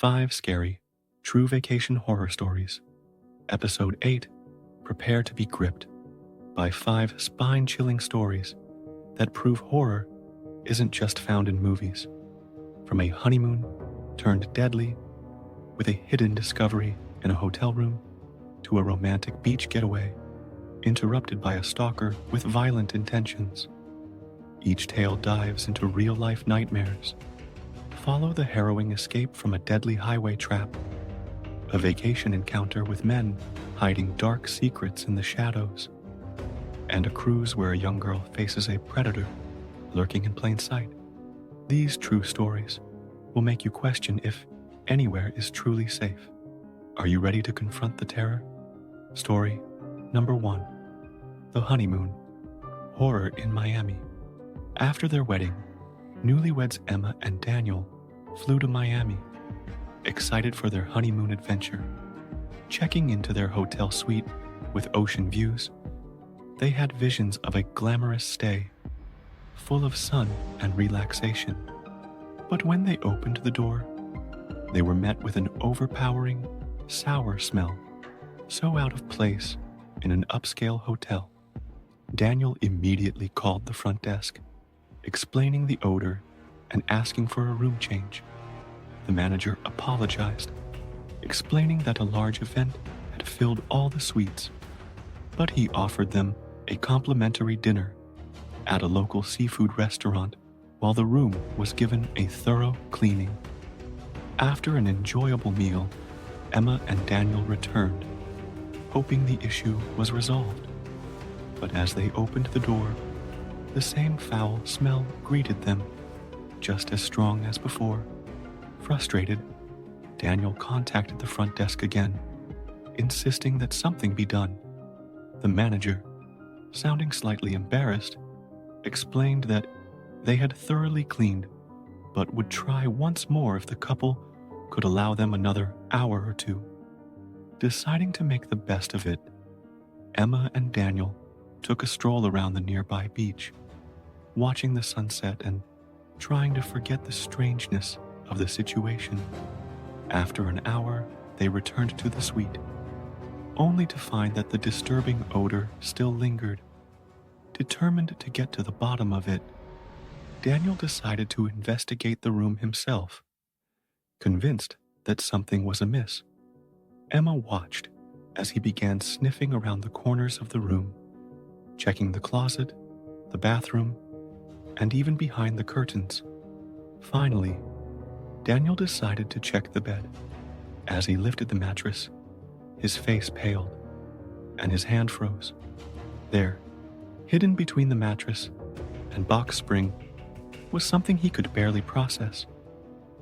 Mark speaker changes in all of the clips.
Speaker 1: 5 Scary, True Vacation Horror Stories. Episode 8, Prepare to be Gripped, by 5 spine-chilling stories that prove horror isn't just found in movies. From a honeymoon turned deadly, with a hidden discovery in a hotel room, to a romantic beach getaway, interrupted by a stalker with violent intentions. Each tale dives into real-life nightmares. Follow the harrowing escape from a deadly highway trap, a vacation encounter with men hiding dark secrets in the shadows, and a cruise where a young girl faces a predator lurking in plain sight. These true stories will make you question if anywhere is truly safe. Are you ready to confront the terror? Story number 1. The Honeymoon. Horror in Miami. After their wedding, newlyweds Emma and Daniel flew to Miami, excited for their honeymoon adventure. Checking into their hotel suite with ocean views, they had visions of a glamorous stay, full of sun and relaxation. But when they opened the door, they were met with an overpowering, sour smell, so out of place in an upscale hotel. Daniel immediately called the front desk, explaining the odor and asking for a room change. The manager apologized, explaining that a large event had filled all the suites, but he offered them a complimentary dinner at a local seafood restaurant while the room was given a thorough cleaning. After an enjoyable meal, Emma and Daniel returned, hoping the issue was resolved. But as they opened the door, the same foul smell greeted them, just as strong as before. Frustrated, Daniel contacted the front desk again, insisting that something be done. The manager, sounding slightly embarrassed, explained that they had thoroughly cleaned, but would try once more if the couple could allow them another hour or two. Deciding to make the best of it, Emma and Daniel took a stroll around the nearby beach, watching the sunset and trying to forget the strangeness of the situation. After an hour, they returned to the suite, only to find that the disturbing odor still lingered. Determined to get to the bottom of it, Daniel decided to investigate the room himself. Convinced that something was amiss, Emma watched as he began sniffing around the corners of the room, checking the closet, the bathroom, and even behind the curtains. Finally, Daniel decided to check the bed. As he lifted the mattress, his face paled, and his hand froze. There, hidden between the mattress and box spring, was something he could barely process.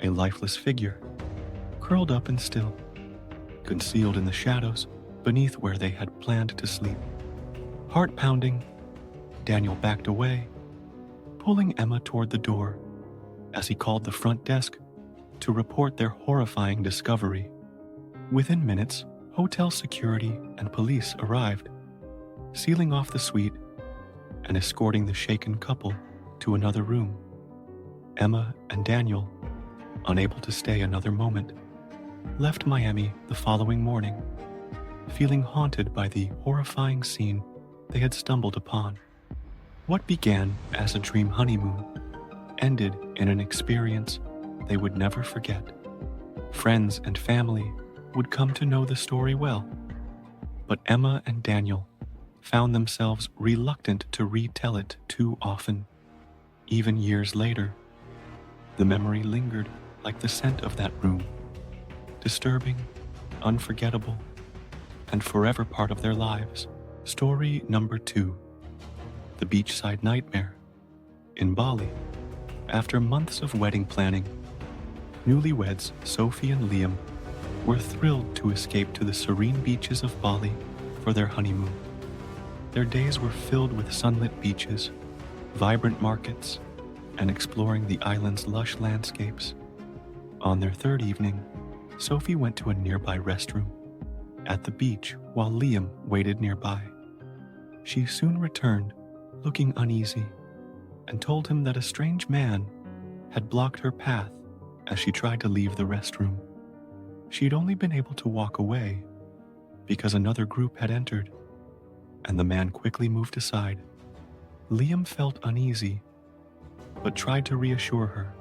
Speaker 1: A lifeless figure, curled up and still, concealed in the shadows beneath where they had planned to sleep. Heart pounding, Daniel backed away, pulling Emma toward the door as he called the front desk to report their horrifying discovery. Within minutes, hotel security and police arrived, sealing off the suite and escorting the shaken couple to another room. Emma and Daniel, unable to stay another moment, left Miami the following morning, feeling haunted by the horrifying scene they had stumbled upon. What began as a dream honeymoon ended in an experience they would never forget. Friends and family would come to know the story well, but Emma and Daniel found themselves reluctant to retell it too often. Even years later, the memory lingered like the scent of that room, disturbing, unforgettable, and forever part of their lives. Story number 2. The Beachside Nightmare. In Bali, after months of wedding planning, newlyweds Sophie and Liam were thrilled to escape to the serene beaches of Bali for their honeymoon. Their days were filled with sunlit beaches, vibrant markets, and exploring the island's lush landscapes. On their third evening, Sophie went to a nearby restroom at the beach while Liam waited nearby. She soon returned, looking uneasy, and told him that a strange man had blocked her path as she tried to leave the restroom. She'd only been able to walk away because another group had entered, and the man quickly moved aside. Liam felt uneasy, but tried to reassure her,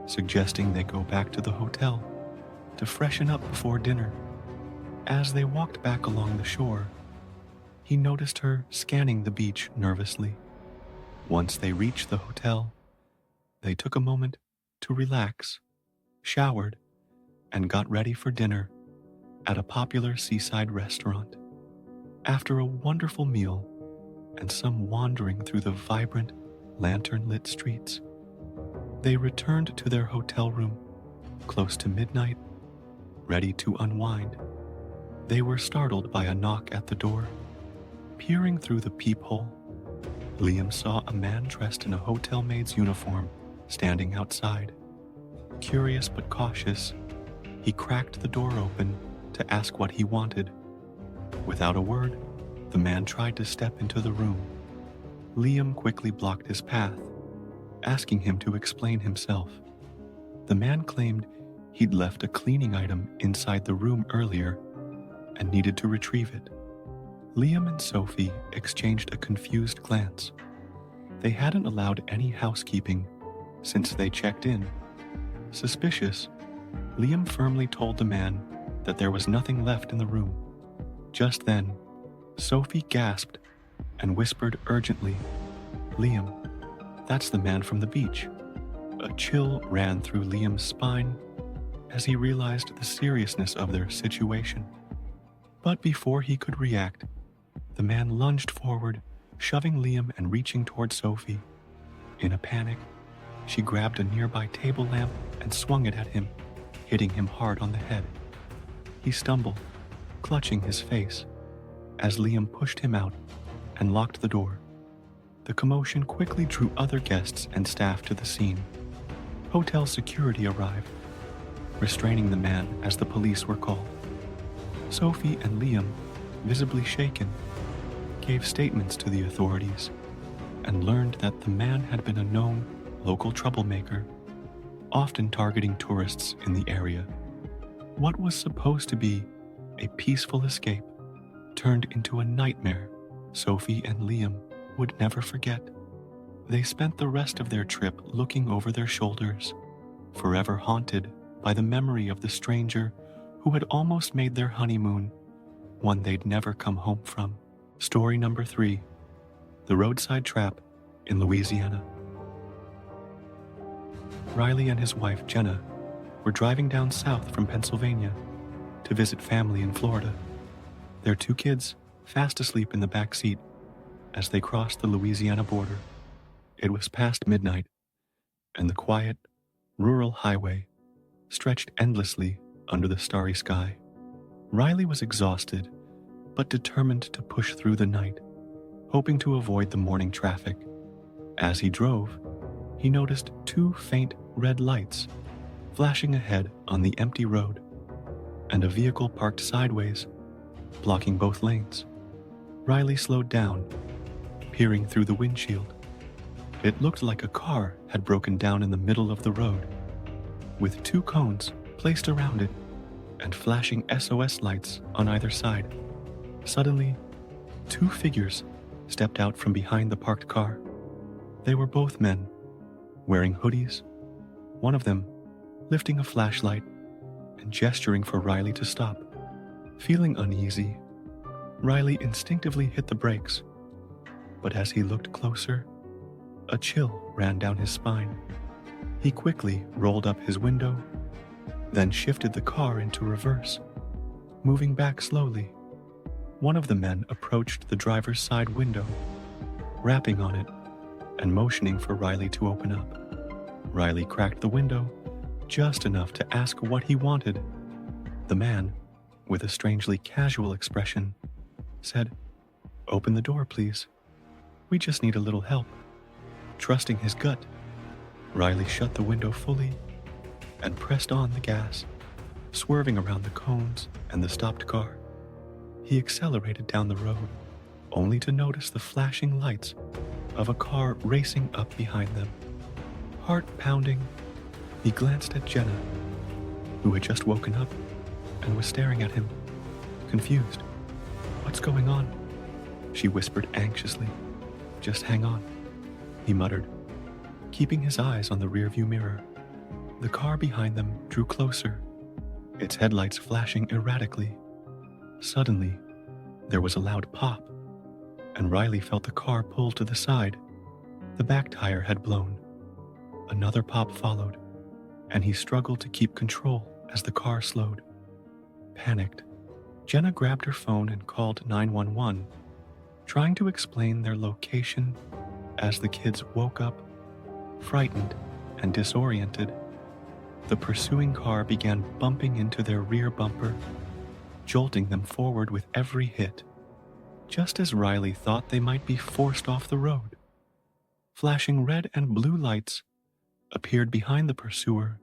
Speaker 1: suggesting they go back to the hotel to freshen up before dinner. As they walked back along the shore, he noticed her scanning the beach nervously. Once they reached the hotel, they took a moment to relax, showered, and got ready for dinner at a popular seaside restaurant. After a wonderful meal and some wandering through the vibrant, lantern-lit streets, they returned to their hotel room close to midnight, ready to unwind. They were startled by a knock at the door. Peering through the peephole, Liam saw a man dressed in a hotel maid's uniform standing outside. Curious but cautious, he cracked the door open to ask what he wanted. Without a word, the man tried to step into the room. Liam quickly blocked his path, asking him to explain himself. The man claimed he'd left a cleaning item inside the room earlier and needed to retrieve it. Liam and Sophie exchanged a confused glance. They hadn't allowed any housekeeping since they checked in. Suspicious, Liam firmly told the man that there was nothing left in the room. Just then, Sophie gasped and whispered urgently, "Liam, that's the man from the beach." A chill ran through Liam's spine as he realized the seriousness of their situation. But before he could react, the man lunged forward, shoving Liam and reaching toward Sophie. In a panic, she grabbed a nearby table lamp and swung it at him, hitting him hard on the head. He stumbled, clutching his face, as Liam pushed him out and locked the door. The commotion quickly drew other guests and staff to the scene. Hotel security arrived, restraining the man as the police were called. Sophie and Liam, visibly shaken, gave statements to the authorities and learned that the man had been a known local troublemaker, often targeting tourists in the area. What was supposed to be a peaceful escape turned into a nightmare Sophie and Liam would never forget. They spent the rest of their trip looking over their shoulders, forever haunted by the memory of the stranger who had almost made their honeymoon one they'd never come home from. Story number 3, The Roadside Trap in Louisiana. Riley and his wife, Jenna, were driving down south from Pennsylvania to visit family in Florida. Their 2 kids fast asleep in the back seat as they crossed the Louisiana border. It was past midnight, and the quiet, rural highway stretched endlessly under the starry sky. Riley was exhausted, but determined to push through the night, hoping to avoid the morning traffic. As he drove, he noticed 2 faint red lights flashing ahead on the empty road, and a vehicle parked sideways, blocking both lanes. Riley slowed down, peering through the windshield. It looked like a car had broken down in the middle of the road, with 2 cones placed around it and flashing SOS lights on either side. Suddenly, 2 figures stepped out from behind the parked car. They were both men, wearing hoodies, one of them lifting a flashlight and gesturing for Riley to stop. Feeling uneasy, Riley instinctively hit the brakes, but as he looked closer, a chill ran down his spine. He quickly rolled up his window, then shifted the car into reverse, moving back slowly. One of the men approached the driver's side window, rapping on it and motioning for Riley to open up. Riley cracked the window just enough to ask what he wanted. The man, with a strangely casual expression, said, "Open the door, please. We just need a little help." Trusting his gut, Riley shut the window fully and pressed on the gas, swerving around the cones and the stopped car. He accelerated down the road, only to notice the flashing lights of a car racing up behind them. Heart pounding, he glanced at Jenna, who had just woken up and was staring at him, confused. "What's going on?" she whispered anxiously. "Just hang on," he muttered, keeping his eyes on the rearview mirror. The car behind them drew closer, its headlights flashing erratically. Suddenly, there was a loud pop, and Riley felt the car pull to the side. The back tire had blown. Another pop followed, and he struggled to keep control as the car slowed. Panicked, Jenna grabbed her phone and called 911, trying to explain their location as the kids woke up, frightened and disoriented. The pursuing car began bumping into their rear bumper, jolting them forward with every hit, just as Riley thought they might be forced off the road. Flashing red and blue lights appeared behind the pursuer,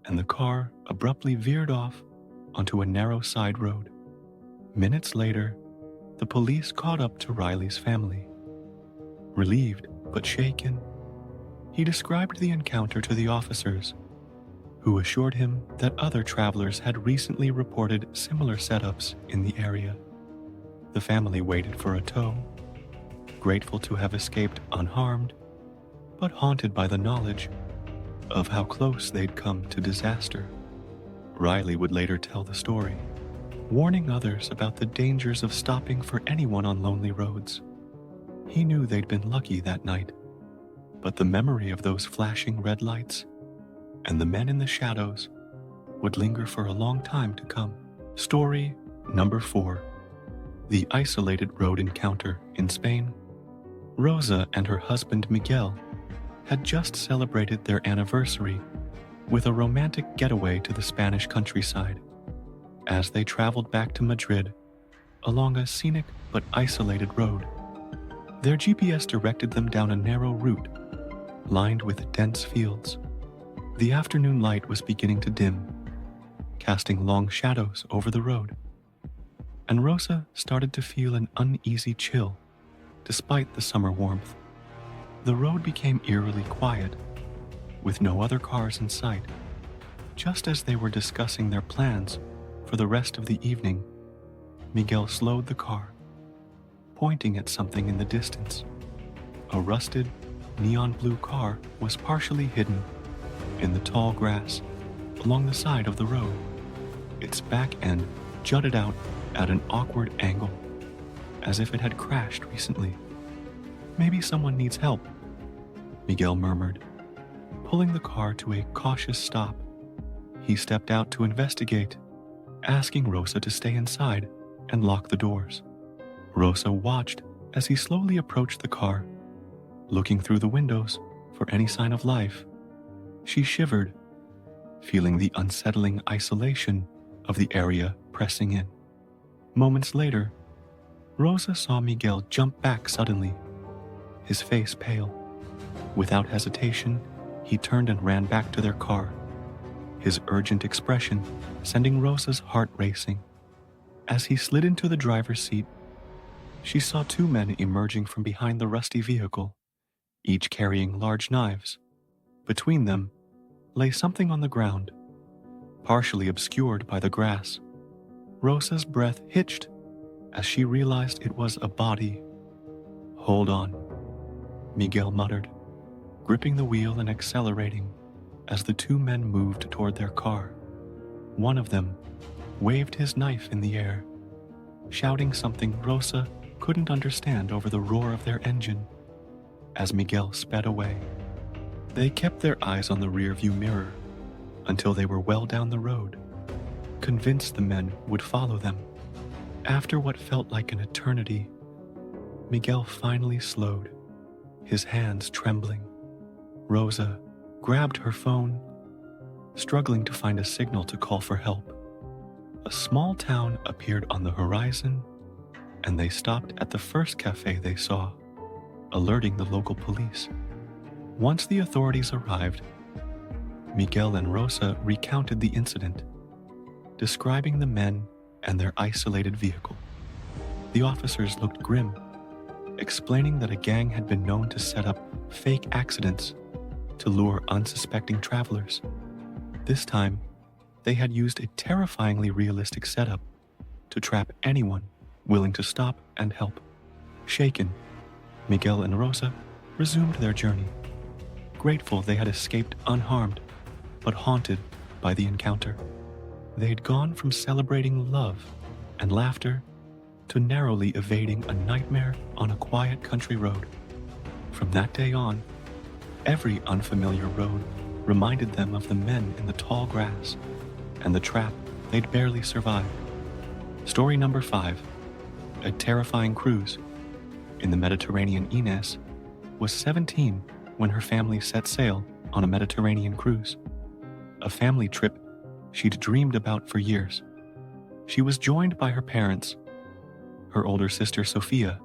Speaker 1: and the car abruptly veered off onto a narrow side road. Minutes later, the police caught up to Riley's family. Relieved but shaken, he described the encounter to the officers, who assured him that other travelers had recently reported similar setups in the area. The family waited for a tow, grateful to have escaped unharmed, but haunted by the knowledge of how close they'd come to disaster. Riley would later tell the story, warning others about the dangers of stopping for anyone on lonely roads. He knew they'd been lucky that night, but the memory of those flashing red lights and the men in the shadows would linger for a long time to come. Story number 4. The isolated road encounter in Spain. Rosa and her husband Miguel had just celebrated their anniversary with a romantic getaway to the Spanish countryside. As they traveled back to Madrid along a scenic but isolated road, their GPS directed them down a narrow route lined with dense fields. The afternoon light was beginning to dim, casting long shadows over the road, and Rosa started to feel an uneasy chill despite the summer warmth. The road became eerily quiet, with no other cars in sight. Just as they were discussing their plans for the rest of the evening, Miguel slowed the car, pointing at something in the distance. A rusted, neon blue car was partially hidden in the tall grass along the side of the road. Its back end jutted out at an awkward angle, as if it had crashed recently. "Maybe someone needs help," Miguel murmured, pulling the car to a cautious stop. He stepped out to investigate, asking Rosa to stay inside and lock the doors. Rosa watched as he slowly approached the car, looking through the windows for any sign of life. She shivered, feeling the unsettling isolation of the area pressing in. Moments later, Rosa saw Miguel jump back suddenly, his face pale. Without hesitation, he turned and ran back to their car, his urgent expression sending Rosa's heart racing. As he slid into the driver's seat, she saw 2 men emerging from behind the rusty vehicle, each carrying large knives. Between them lay something on the ground, partially obscured by the grass. Rosa's breath hitched as she realized it was a body. "Hold on," Miguel muttered, gripping the wheel and accelerating as the 2 men moved toward their car. One of them waved his knife in the air, shouting something Rosa couldn't understand over the roar of their engine. As Miguel sped away, they kept their eyes on the rearview mirror until they were well down the road, convinced the men would follow them. After what felt like an eternity, Miguel finally slowed, his hands trembling. Rosa grabbed her phone, struggling to find a signal to call for help. A small town appeared on the horizon, and they stopped at the first cafe they saw, alerting the local police. Once the authorities arrived, Miguel and Rosa recounted the incident, describing the men and their isolated vehicle. The officers looked grim, explaining that a gang had been known to set up fake accidents to lure unsuspecting travelers. This time, They had used a terrifyingly realistic setup to trap anyone willing to stop and help. Shaken, Miguel and Rosa resumed their journey, grateful they had escaped unharmed, but haunted by the encounter. They had gone from celebrating love and laughter to narrowly evading a nightmare on a quiet country road. From that day on, every unfamiliar road reminded them of the men in the tall grass and the trap they'd barely survived. Story number 5, A Terrifying Cruise. In the Mediterranean, Inés was 17 when her family set sail on a Mediterranean cruise, a family trip she'd dreamed about for years. She was joined by her parents, her older sister Sophia,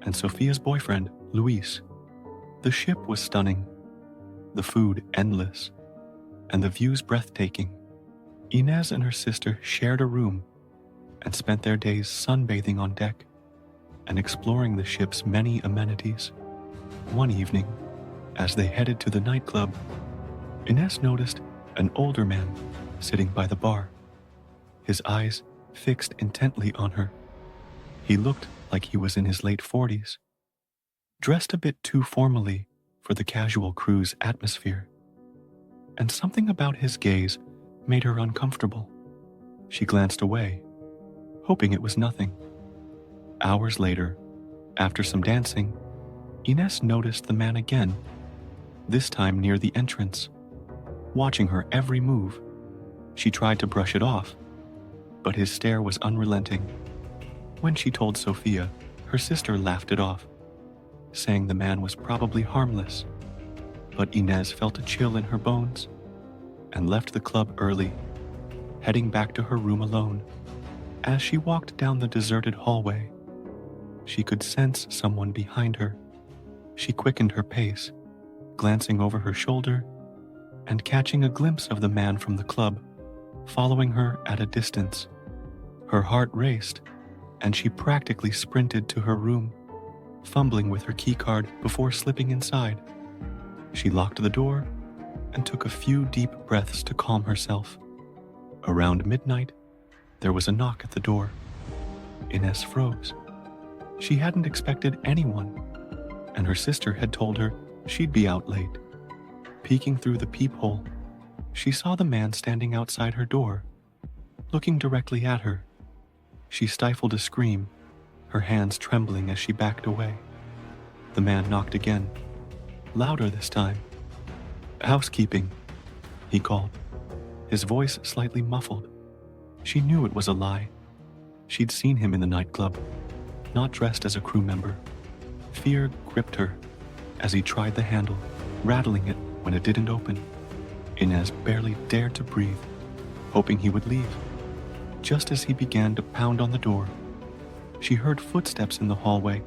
Speaker 1: and Sophia's boyfriend, Luis. The ship was stunning, the food endless, and the views breathtaking. Inés and her sister shared a room and spent their days sunbathing on deck and exploring the ship's many amenities. One evening, as they headed to the nightclub, Inés noticed an older man sitting by the bar, his eyes fixed intently on her. He looked like he was in his late 40s, dressed a bit too formally for the casual cruise atmosphere, and something about his gaze made her uncomfortable. She glanced away, hoping it was nothing. Hours later, after some dancing, Inés noticed the man again, this time near the entrance, watching her every move. She tried to brush it off, but his stare was unrelenting. When she told Sophia, her sister laughed it off, saying the man was probably harmless. But Inés felt a chill in her bones and left the club early, heading back to her room alone. As she walked down the deserted hallway, she could sense someone behind her. She quickened her pace, glancing over her shoulder and catching a glimpse of the man from the club, following her at a distance. Her heart raced, and she practically sprinted to her room, fumbling with her keycard before slipping inside. She locked the door and took a few deep breaths to calm herself. Around midnight, there was a knock at the door. Inés froze. She hadn't expected anyone, and her sister had told her she'd be out late. Peeking through the peephole, she saw the man standing outside her door, looking directly at her. She stifled a scream, her hands trembling as she backed away. The man knocked again, louder this time. "Housekeeping," he called, his voice slightly muffled. She knew it was a lie. She'd seen him in the nightclub, not dressed as a crew member. Fear gripped her as he tried the handle, rattling it when it didn't open. Inés barely dared to breathe, hoping he would leave. Just as he began to pound on the door, she heard footsteps in the hallway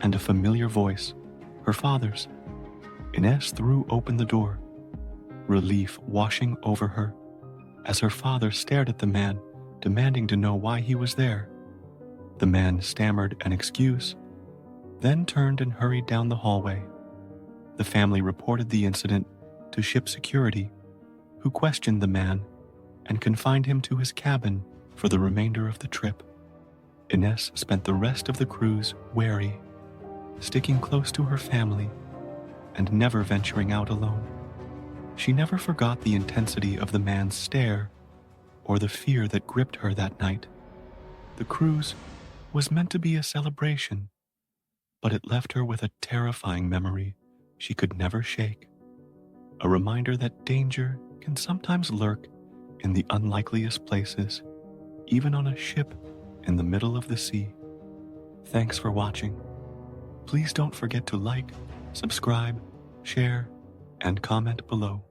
Speaker 1: and a familiar voice, her father's. Inés threw open the door, relief washing over her as her father stared at the man, demanding to know why he was there. The man stammered an excuse, then turned and hurried down the hallway. The family reported the incident to ship security, who questioned the man and confined him to his cabin for the remainder of the trip. Inés spent the rest of the cruise wary, sticking close to her family and never venturing out alone. She never forgot the intensity of the man's stare or the fear that gripped her that night. The cruise was meant to be a celebration, but it left her with a terrifying memory she could never shake. A reminder that danger can sometimes lurk in the unlikeliest places, even on a ship in the middle of the sea. Thanks for watching. Please don't forget to like, subscribe, share, and comment below.